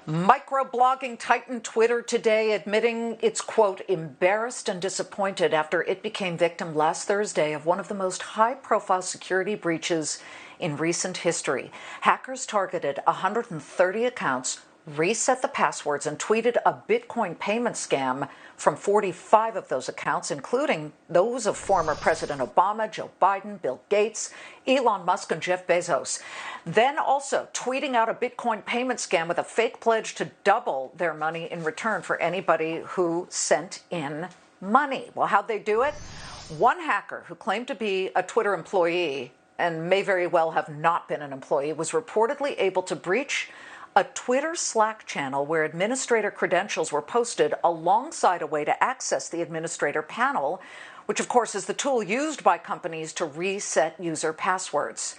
Microblogging titan Twitter today admitting it's, quote, embarrassed and disappointed after it became victim last Thursday of one of the most high-profile security breaches in recent history. Hackers targeted 130 accounts, reset the passwords, and tweeted a Bitcoin payment scam from 45 of those accounts, including those of former President Obama, Joe Biden, Bill Gates, Elon Musk, and Jeff Bezos. Then also tweeting out a Bitcoin payment scam with a fake pledge to double their money in return for anybody who sent in money. Well, how'd they do it? One hacker who claimed to be a Twitter employee and may very well have not been an employee was reportedly able to breach a Twitter Slack channel where administrator credentials were posted alongside a way to access the administrator panel, which of course is the tool used by companies to reset user passwords.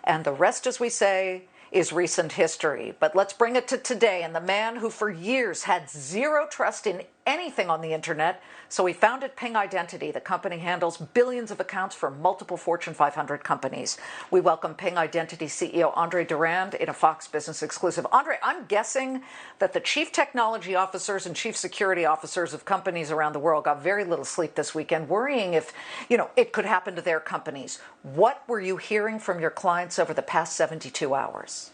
And the rest, as we say, is recent history. But let's bring it to today and the man who for years had zero trust in anything on the internet, so he founded Ping Identity. The company handles billions of accounts for multiple Fortune 500 companies. We welcome Ping Identity CEO Andre Durand in a Fox Business exclusive. Andre, I'm guessing that the chief technology officers and chief security officers of companies around the world got very little sleep this weekend, worrying if, it could happen to their companies. What were you hearing from your clients over the past 72 hours?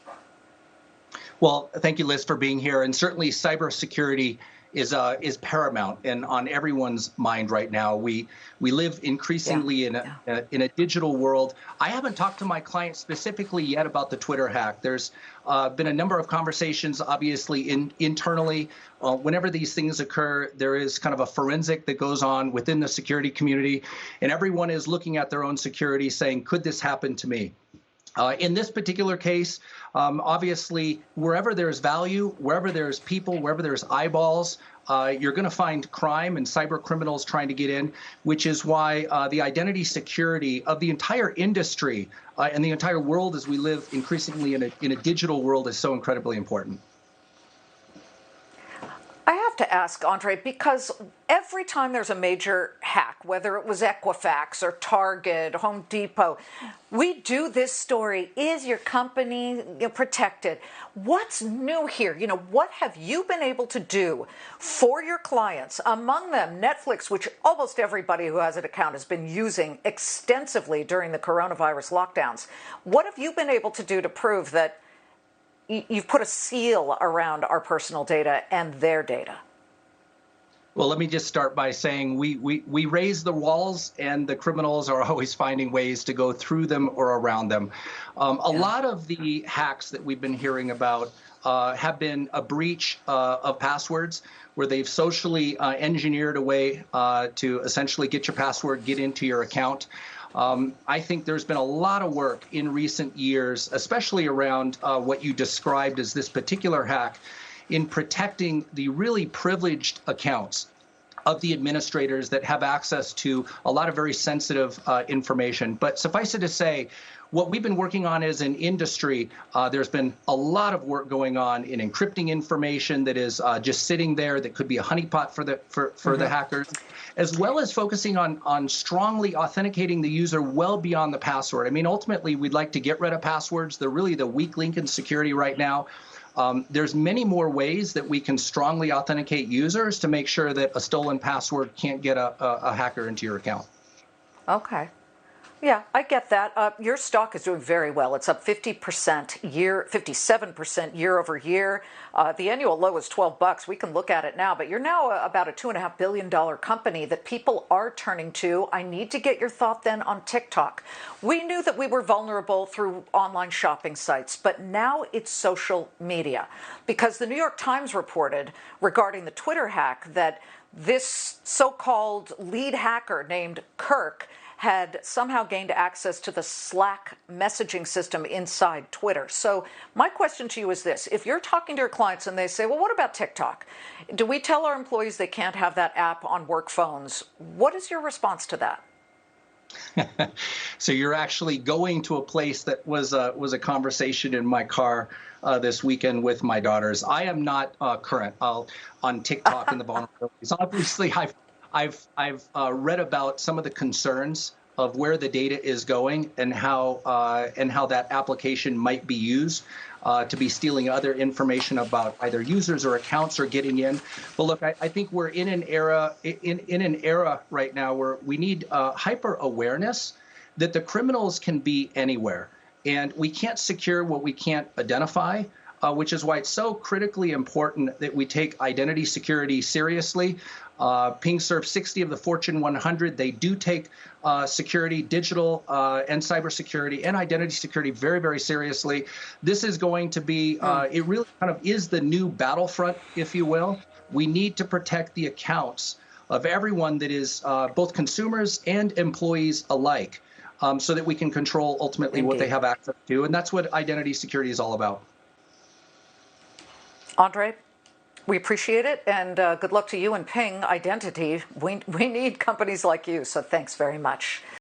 Well, thank you, Liz, for being here. And certainly cybersecurity is paramount and on everyone's mind right now. We live increasingly in a digital world. I haven't talked to my clients specifically yet about the Twitter hack. There's been a number of conversations, obviously, internally. Whenever these things occur, there is kind of a forensic that goes on within the security community, and everyone is looking at their own security, saying, could this happen to me? In this particular case, obviously, wherever there's value, wherever there's people, wherever there's eyeballs, you're going to find crime and cyber criminals trying to get in, which is why the identity security of the entire industry and the entire world as we live increasingly in a digital world is so incredibly important. I have to ask, Andre, because every time there's a major hack, whether it was Equifax or Target, Home Depot, we do this story. Is your company protected? What's new here? What have you been able to do for your clients? Among them, Netflix, which almost everybody who has an account has been using extensively during the coronavirus lockdowns. What have you been able to do to prove that you've put a seal around our personal data and their data? Well, let me just start by saying we raise the walls, and the criminals are always finding ways to go through them or around them. A lot of the hacks that we've been hearing about have been a breach of passwords, where they've socially engineered a way to essentially get your password, get into your account. I think there's been a lot of work in recent years, especially around what you described as this particular hack, in protecting the really privileged accounts of the administrators that have access to a lot of very sensitive information. But suffice it to say, what we've been working on as an industry, there's been a lot of work going on in encrypting information that is just sitting there that could be a honeypot for the hackers, as well as focusing on strongly authenticating the user well beyond the password. I mean, ultimately, we'd like to get rid of passwords. They're really the weak link in security right now. There's many more ways that we can strongly authenticate users to make sure that a stolen password can't get a hacker into your account. Okay. Yeah, I get that. Your stock is doing very well. It's up 57% year over year. The annual low is $12. We can look at it now, but you're now about a $2.5 billion company that people are turning to. I need to get your thought then on TikTok. We knew that we were vulnerable through online shopping sites, but now it's social media, because the New York Times reported regarding the Twitter hack that this so-called lead hacker named Kirk had somehow gained access to the Slack messaging system inside Twitter. So my question to you is this. If you're talking to your clients and they say, well, what about TikTok? Do we tell our employees they can't have that app on work phones? What is your response to that? So you're actually going to a place that was a conversation in my car this weekend with my daughters. I am not current on TikTok and the vulnerabilities. Obviously, I've read about some of the concerns of where the data is going and how that application might be used to be stealing other information about either users or accounts or getting in. But look, I think we're in an era right now where we need hyper awareness that the criminals can be anywhere, and we can't secure what we can't identify. Which is why it's so critically important that we take identity security seriously. Ping serves 60 of the Fortune 100. They do take security, digital and cybersecurity and identity security very, very seriously. This is going to be, it really kind of is the new battlefront, if you will. We need to protect the accounts of everyone that is both consumers and employees alike, so that we can control ultimately what they have access to. And that's what identity security is all about. Andre, we appreciate it, and good luck to you and Ping Identity. We need companies like you, so thanks very much.